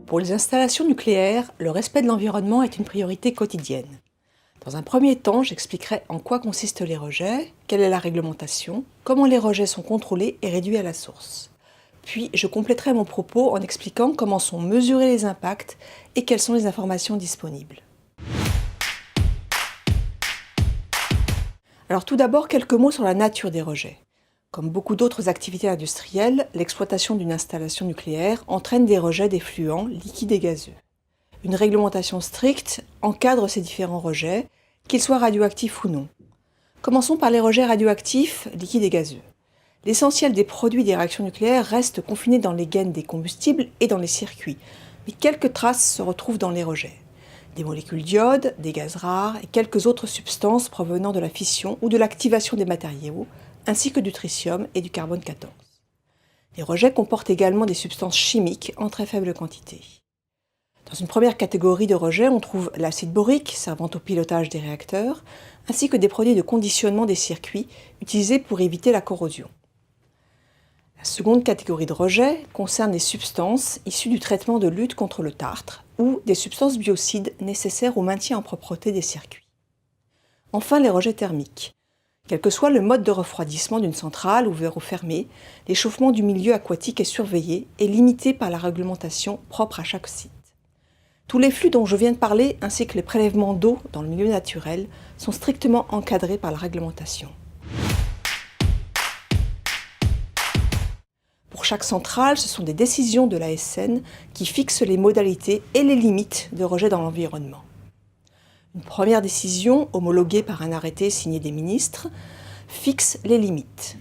Pour les installations nucléaires, le respect de l'environnement est une priorité quotidienne. Dans un premier temps, j'expliquerai en quoi consistent les rejets, quelle est la réglementation, comment les rejets sont contrôlés et réduits à la source. Puis, je compléterai mon propos en expliquant comment sont mesurés les impacts et quelles sont les informations disponibles. Alors tout d'abord, quelques mots sur la nature des rejets. Comme beaucoup d'autres activités industrielles, l'exploitation d'une installation nucléaire entraîne des rejets d'effluents liquides et gazeux. Une réglementation stricte encadre ces différents rejets, qu'ils soient radioactifs ou non. Commençons par les rejets radioactifs, liquides et gazeux. L'essentiel des produits des réactions nucléaires reste confiné dans les gaines des combustibles et dans les circuits, mais quelques traces se retrouvent dans les rejets. Des molécules d'iode, des gaz rares et quelques autres substances provenant de la fission ou de l'activation des matériaux, ainsi que du tritium et du carbone 14. Les rejets comportent également des substances chimiques en très faible quantité. Dans une première catégorie de rejets, on trouve l'acide borique, servant au pilotage des réacteurs, ainsi que des produits de conditionnement des circuits, utilisés pour éviter la corrosion. La seconde catégorie de rejets concerne les substances issues du traitement de lutte contre le tartre ou des substances biocides nécessaires au maintien en propreté des circuits. Enfin, les rejets thermiques. Quel que soit le mode de refroidissement d'une centrale, ouvert ou fermé, l'échauffement du milieu aquatique est surveillé et limité par la réglementation propre à chaque site. Tous les flux dont je viens de parler, ainsi que les prélèvements d'eau dans le milieu naturel, sont strictement encadrés par la réglementation. Pour chaque centrale, ce sont des décisions de l'ASN qui fixent les modalités et les limites de rejet dans l'environnement. Une première décision, homologuée par un arrêté signé des ministres, fixe les limites.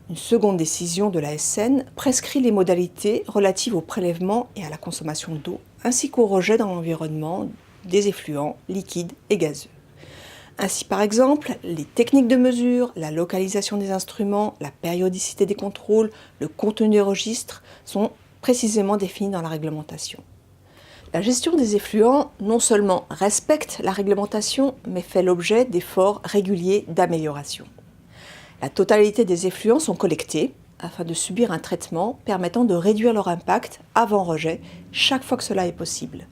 Une seconde décision de l'ASN prescrit les modalités relatives au prélèvement et à la consommation d'eau, ainsi qu'au rejet dans l'environnement des effluents liquides et gazeux. Ainsi, par exemple, les techniques de mesure, la localisation des instruments, la périodicité des contrôles, le contenu des registres sont précisément définis dans la réglementation. La gestion des effluents non seulement respecte la réglementation, mais fait l'objet d'efforts réguliers d'amélioration. La totalité des effluents sont collectés afin de subir un traitement permettant de réduire leur impact avant rejet chaque fois que cela est possible.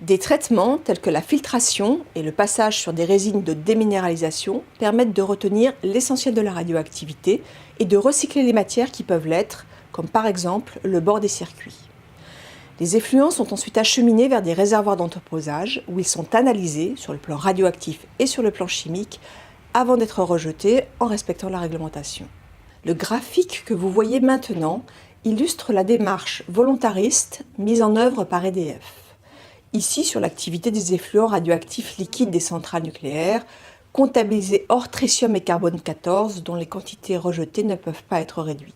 Des traitements tels que la filtration et le passage sur des résines de déminéralisation permettent de retenir l'essentiel de la radioactivité et de recycler les matières qui peuvent l'être, comme par exemple le bord des circuits. Les effluents sont ensuite acheminés vers des réservoirs d'entreposage où ils sont analysés sur le plan radioactif et sur le plan chimique avant d'être rejetés en respectant la réglementation. Le graphique que vous voyez maintenant illustre la démarche volontariste mise en œuvre par EDF. Ici, sur l'activité des effluents radioactifs liquides des centrales nucléaires, comptabilisés hors tritium et carbone 14, dont les quantités rejetées ne peuvent pas être réduites.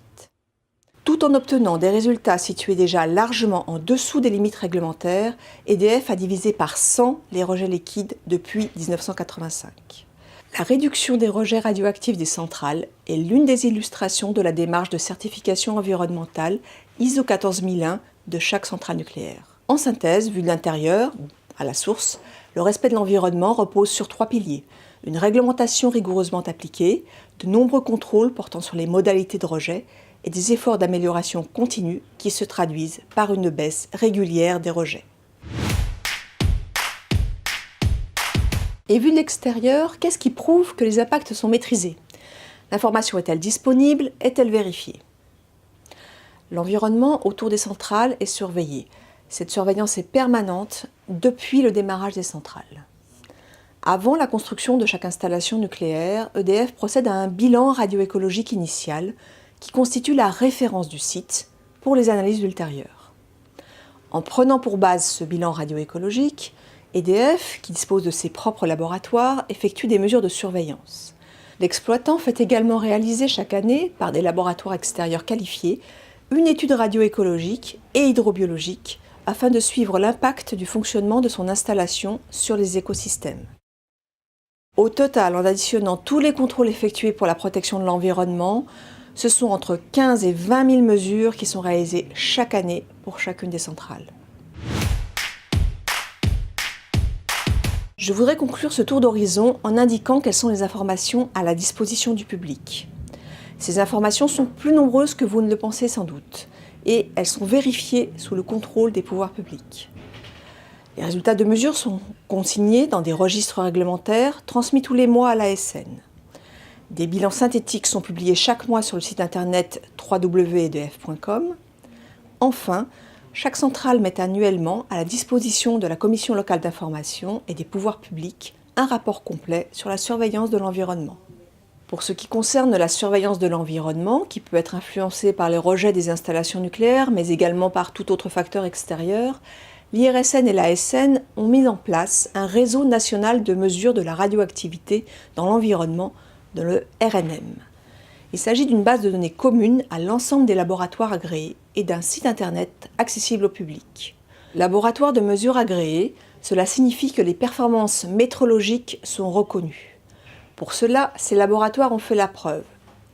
Tout en obtenant des résultats situés déjà largement en dessous des limites réglementaires, EDF a divisé par 100 les rejets liquides depuis 1985. La réduction des rejets radioactifs des centrales est l'une des illustrations de la démarche de certification environnementale ISO 14001 de chaque centrale nucléaire. En synthèse, vu de l'intérieur, à la source, le respect de l'environnement repose sur 3 piliers. Une réglementation rigoureusement appliquée, de nombreux contrôles portant sur les modalités de rejet et des efforts d'amélioration continue qui se traduisent par une baisse régulière des rejets. Et vu de l'extérieur, qu'est-ce qui prouve que les impacts sont maîtrisés? L'information est-elle disponible? Est-elle vérifiée? L'environnement autour des centrales est surveillé. Cette surveillance est permanente depuis le démarrage des centrales. Avant la construction de chaque installation nucléaire, EDF procède à un bilan radioécologique initial qui constitue la référence du site pour les analyses ultérieures. En prenant pour base ce bilan radioécologique, EDF, qui dispose de ses propres laboratoires, effectue des mesures de surveillance. L'exploitant fait également réaliser chaque année, par des laboratoires extérieurs qualifiés, une étude radioécologique et hydrobiologique afin de suivre l'impact du fonctionnement de son installation sur les écosystèmes. Au total, en additionnant tous les contrôles effectués pour la protection de l'environnement, ce sont entre 15 et 20 000 mesures qui sont réalisées chaque année pour chacune des centrales. Je voudrais conclure ce tour d'horizon en indiquant quelles sont les informations à la disposition du public. Ces informations sont plus nombreuses que vous ne le pensez sans doute. et elles sont vérifiées sous le contrôle des pouvoirs publics. Les résultats de mesures sont consignés dans des registres réglementaires transmis tous les mois à l'ASN. Des bilans synthétiques sont publiés chaque mois sur le site internet www.edf.com. Enfin, chaque centrale met annuellement à la disposition de la Commission locale d'information et des pouvoirs publics un rapport complet sur la surveillance de l'environnement. Pour ce qui concerne la surveillance de l'environnement, qui peut être influencée par les rejets des installations nucléaires, mais également par tout autre facteur extérieur, l'IRSN et l'ASN ont mis en place un réseau national de mesure de la radioactivité dans l'environnement, de le RNM. Il s'agit d'une base de données commune à l'ensemble des laboratoires agréés et d'un site internet accessible au public. Laboratoire de mesure agréé, cela signifie que les performances métrologiques sont reconnues. Pour cela, ces laboratoires ont fait la preuve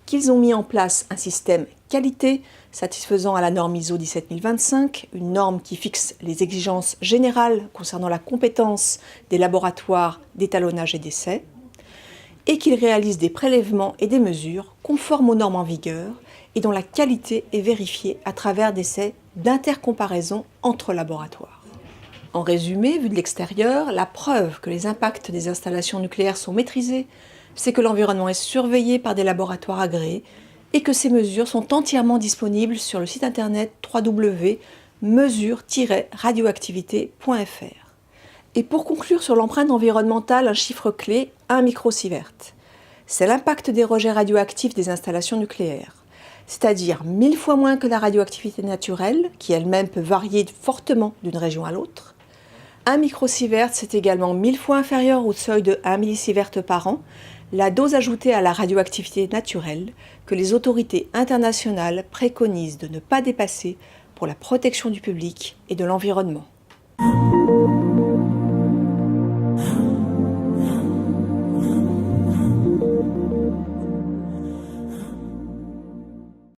qu'ils ont mis en place un système qualité satisfaisant à la norme ISO 17025, une norme qui fixe les exigences générales concernant la compétence des laboratoires d'étalonnage et d'essai, et qu'ils réalisent des prélèvements et des mesures conformes aux normes en vigueur et dont la qualité est vérifiée à travers d'essais d'intercomparaison entre laboratoires. En résumé, vu de l'extérieur, la preuve que les impacts des installations nucléaires sont maîtrisés, c'est que l'environnement est surveillé par des laboratoires agréés et que ces mesures sont entièrement disponibles sur le site internet www.mesure-radioactivité.fr. Et pour conclure sur l'empreinte environnementale, un chiffre clé, 1 microsievert. C'est l'impact des rejets radioactifs des installations nucléaires, c'est-à-dire 1000 fois moins que la radioactivité naturelle, qui elle-même peut varier fortement d'une région à l'autre. 1 microsievert, c'est également 1000 fois inférieur au seuil de 1 millisievert par an, la dose ajoutée à la radioactivité naturelle que les autorités internationales préconisent de ne pas dépasser pour la protection du public et de l'environnement.